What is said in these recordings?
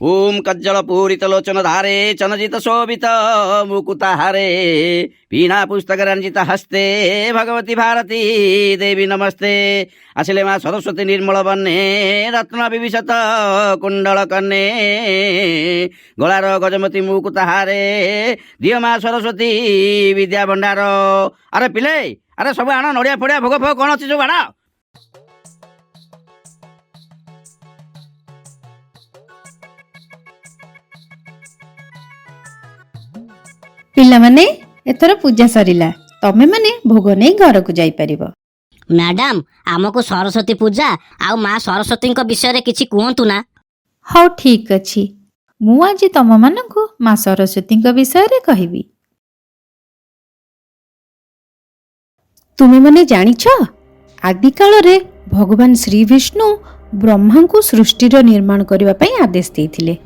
ओम कज्जल पूरित लोचन धारे चनजित शोभित मुकुताहारे वीणा पुस्तक रंजित हस्ते भगवती भारती देवी नमस्ते। आसिले माँ सरस्वती निर्मल बन्ने रत्न विभीषत कुंडल कन्ने गलार गजमती मुकुताहारे दियो माँ सरस्वती विद्या भंडार। अरे पिले अरे सब आण नड़िया फड़िया भोग फोग कौन अच्छी सब आण। पिलामाने एथर पूजा सरिला तमे माने भोग नहीं घर को जाई परिबो। मैडम आमको सरस्वती पूजा आउ माँ सरस्वती विषय किछि कहतु ना। हाँ ठीक अछि मु आज तम मानकु माँ सरस्वती विषय रे कहिबी। तुमे माने जानिछ आदि काल रे भगवान श्री विष्णु ब्रह्मा को सृष्टिर निर्माण करबा पई आदेश देथिले।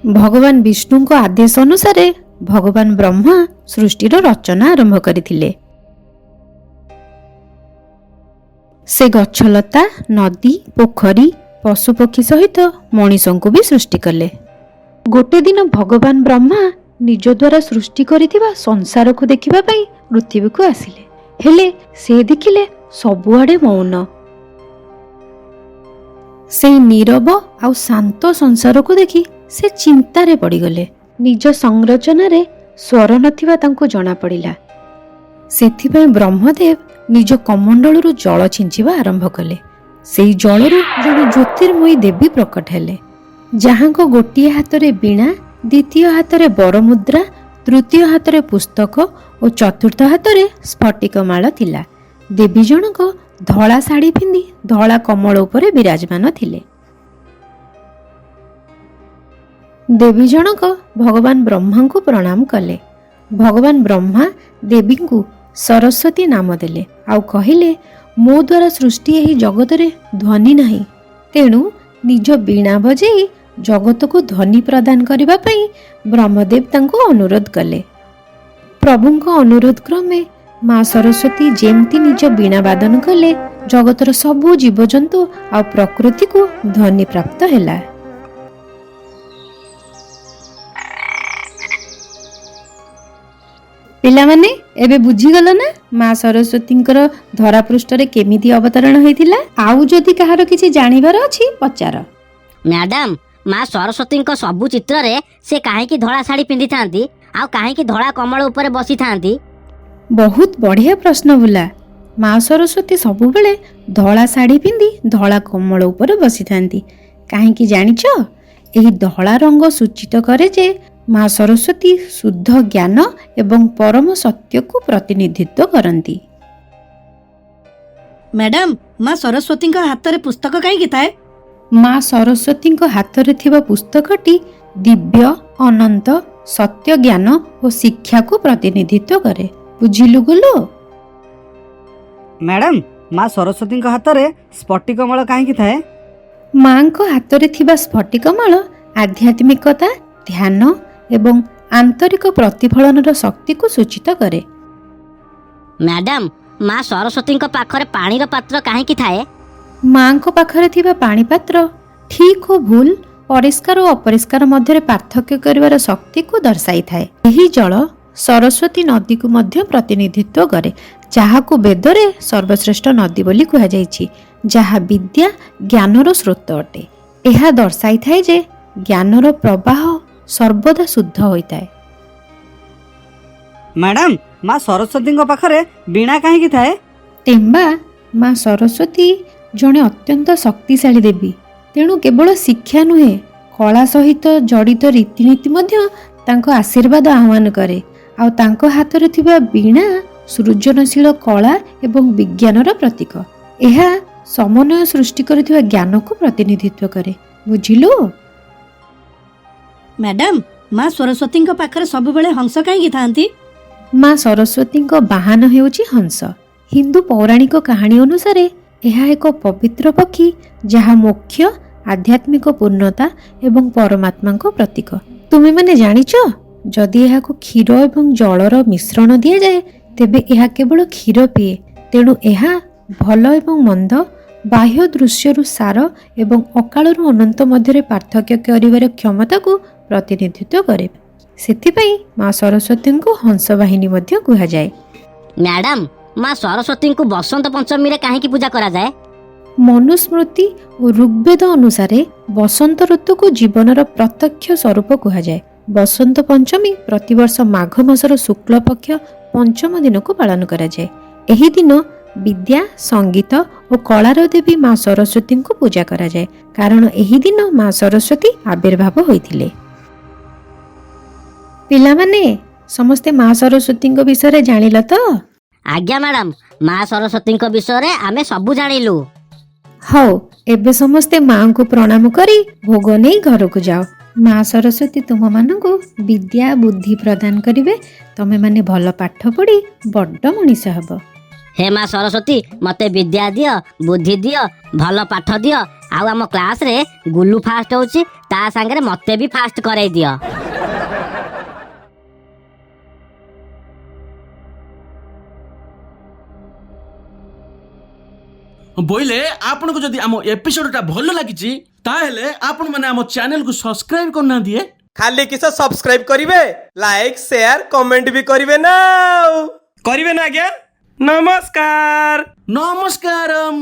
भगवान विष्णु को आदेश अनुसार भगवान ब्रह्मा सृष्टिर रचना आरंभ करथिले। से गछलता नदी पोखरी पशुपक्षी सहित मनीषों को भी सृष्टि कले। गोटे दिन भगवान ब्रह्मा निज द्वारा सृष्टि करिथिबा संसार को देखिबा पई पृथ्वी को आसिले। हेले से देखिले सबुआडे मौन। से नीरव आउ शांत संसार को देखि से चिंतारे पड़ीगले। निज संरचना रे स्वर नथिबा तांको जना पड़िला। सेथिपई ब्रह्मदेव निज कमंडलरू जल छिंचिबा आरंभ कले। सेई जलरू जଣେ ज्योतिर्मयी देवी प्रकट हेले जहाँको गोटिए हातरे बीणा द्वितीय हातरे बरमुद्रा तृतीय हातरे पुस्तक और चतुर्थ हातरे स्फटिक माळ थिला। देवी जनक धळा साड़ी पिंधि धळा कमल उपरे विराजमान थिले। देवी जनक भगवान ब्रह्मा को प्रणाम कले। भगवान ब्रह्मा देवी को सरस्वती नाम देले आउ कहिले मो द्वारा सृष्टि एही जगत रे ध्वनि नहीं तेणु निज बीणा बजेई जगत को ध्वनि प्रदान करबा पई ब्रह्मदेव तांको अनुरोध कले। प्रभुंको अनुरोध क्रमे माँ सरस्वती जेमती निज बीणा वादन कले जगतर सबु जीवजंतु आ प्रकृति को ध्वनि प्राप्त हैला। पिलामाने एबे बुझीगल ना माँ सरस्वतींकर धरा पृष्ठ रे केमिति अवतरण होइथिला। आउ जदि कहार किछि जानिबार अछि पचार। मैडम माँ सरस्वती सबु चित्र रे से काहेकि धड़ा साड़ी पिंधि थांती आउ काहेकि धड़ा कमल ऊपर बसी थांती। बहुत बढ़िया प्रश्न बुला। माँ सरस्वती सबु बेले धड़ा साड़ी पिंधि धड़ा कमल ऊपर बसी थांती काहेकि जानिछ एही धड़ा रंग सूचित करे जे माँ सरस्वती शुद्ध ज्ञान एवं परम सत्य को प्रतिनिधित्व करती। मैडम माँ सरस्वती हाथ रे पुस्तक कहीं थाए। माँ सरस्वती हाथ रे थिबा पुस्तकटी दिव्य अनंत सत्य ज्ञान और शिक्षा को प्रतिनिधित्व करे। बुझिलु गुलो। मैडम माँ सरस्वती हाथ रे स्फटिकमाल कहीं थाए। माँ को हाथ रे थिबा स्फटिकमाल आध्यात्मिकता ध्यान एवं आंतरिक प्रतिफलन शक्ति को सूचित करे। मैडम माँ सरस्वती पाखरे पानी रो पात्र काहेकि थाए। माँ को पाखरे थिबा पानी पात्र ठीक और भूल परिष्कार और अपरिष्कार मध्य पार्थक्य करिवार शक्ति को दर्शाई थाए। यही जल सरस्वती नदी को मध्य प्रतिनिधित्व करे जहाको वेदरे सर्वश्रेष्ठ नदी बोली कहा जायछि जहा विद्या ज्ञानर स्रोत अटे। यह दर्शाई थाए जे ज्ञानर प्रवाह सर्वदा शुद्ध होता है। मैडम माँ सरस्वती पाखरे बीणा कहीं थाए। तेम्बा माँ सरस्वती जड़े अत्यंत शक्तिशाली देवी तेणु केवल शिक्षा नुहे कला सहित जड़ित रीतिनीति मध्य तांको आशीर्वाद आह्वान करे। आउ तांको हाथ रे थिबा बीणा सृजनशील कला एवं विज्ञानर प्रतीक। यह समन्वय सृष्टि करथिबा ज्ञान को प्रतिनिधित्व करे। बुझिलु। मैडम माँ सरस्वती पाखरे सब बेले हंस कहीं थांती। माँ सरस्वती बाहन हेउची हंस। हिंदू पौराणिक कहानी अनुसार यह एक पवित्र पक्षी जहा मोक्ष आध्यात्मिक पूर्णता एवं परमात्मा को प्रतीक। तुमे माने जानिछ जदि यह क्षीर एवं जलर मिश्रण दि जाए तेबे यह केवल क्षीर पिए तेणु यह भल एवं मंद ବାହ୍ୟ ଦୃଶ୍ୟରୁ ସାର ଏବଂ ଅକାଳରୁ ଅନନ୍ତ ମଧ୍ୟରେ ପାର୍ଥକ୍ୟ କରିବାର କ୍ଷମତାକୁ ପ୍ରତିନିଧିତ୍ୱ କରେ। ସେଥିପାଇଁ ମା ସରସ୍ୱତୀଙ୍କୁ ହଂସ ବାହିନୀ ମଧ୍ୟ କୁହାଯାଏ। ମ୍ୟାଡାମ, ମା ସରସ୍ୱତୀଙ୍କୁ ବସନ୍ତ ପଞ୍ଚମୀରେ କାହିଁକି ପୂଜା କରାଯାଏ? ମନୁସ୍ମୃତି ଓ ଋଗ୍ବେଦ ଅନୁସାରେ ବସନ୍ତ ଋତୁକୁ ଜୀବନର ପ୍ରତ୍ୟକ୍ଷ ସ୍ୱରୂପ କୁହାଯାଏ। ବସନ୍ତ ପଞ୍ଚମୀ ପ୍ରତିବର୍ଷ ମାଘ ମାସର ଶୁକ୍ଳପକ୍ଷ ପଞ୍ଚମ ଦିନକୁ ପାଳନ କରାଯାଏ। ଏହି ଦିନ ବିଦ୍ୟା, ସଙ୍ଗୀତ ଓ କଳାର ଦେବୀ ମା ସରସ୍ୱତୀଙ୍କୁ ପୂଜା କରାଯାଏ, କାରଣ ଏହି ଦିନ ମା ସରସ୍ୱତୀ ଆବିର୍ଭାବ ହୋଇଥିଲେ। ପିଲାମାନେ ସମସ୍ତେ ମା ସରସ୍ୱତୀଙ୍କ ବିଷୟରେ ଜାଣିଲ ତ? ଆଜ୍ଞା ମ୍ୟାଡାମ, ମା ସରସ୍ୱତୀଙ୍କ ବିଷୟରେ ଆମେ ସବୁ ଜାଣିଲୁ। ହଉ, ଏବେ ସମସ୍ତେ ମାଙ୍କୁ ପ୍ରଣାମ କରି ଭୋଗ ନେଇ ଘରକୁ ଯାଅ। ମା ସରସ୍ୱତୀ ତୁମମାନଙ୍କୁ ବିଦ୍ୟା ବୁଦ୍ଧି ପ୍ରଦାନ କରିବେ। ତମେମାନେ ଭଲ ପାଠ ପଢ଼ି ବଡ଼ ମଣିଷ ହେବ। ହେ ମା ସରସ୍ୱତୀ, ମତେ ବିଦ୍ୟା ଦିଅ, ବୁଦ୍ଧି ଦିଅ, ଭଲ ପାଠ ଦିଅ, ଆଉ ଆମ କ୍ଲାସରେ ଗୁଲୁ ଫାଷ୍ଟ ହଉଛି, ତା ସାଙ୍ଗରେ ମତେ ବି ଫାଷ୍ଟ କରେଇ ଦିଅ। ବୋଇଲେ ଆପଣଙ୍କୁ ଯଦି ଆମ ଏପିସୋଡଟା ଭଲ ଲାଗିଛି ତାହେଲେ ଆପଣ ମାନେ ଆମ ଚ୍ୟାନେଲକୁ ସବସ୍କ୍ରାଇବ କରୁନାହାନ୍ତି। ଖାଲି କିସ ସବସ୍କ୍ରାଇବ କରିବେ, ଲାଇକ ସେୟାର କମେଣ୍ଟ ବି କରିବେ ନା? କରିବେ ନା ଆଜ୍ଞା? ନମସ୍କାର। ନମସ୍କାରମ୍।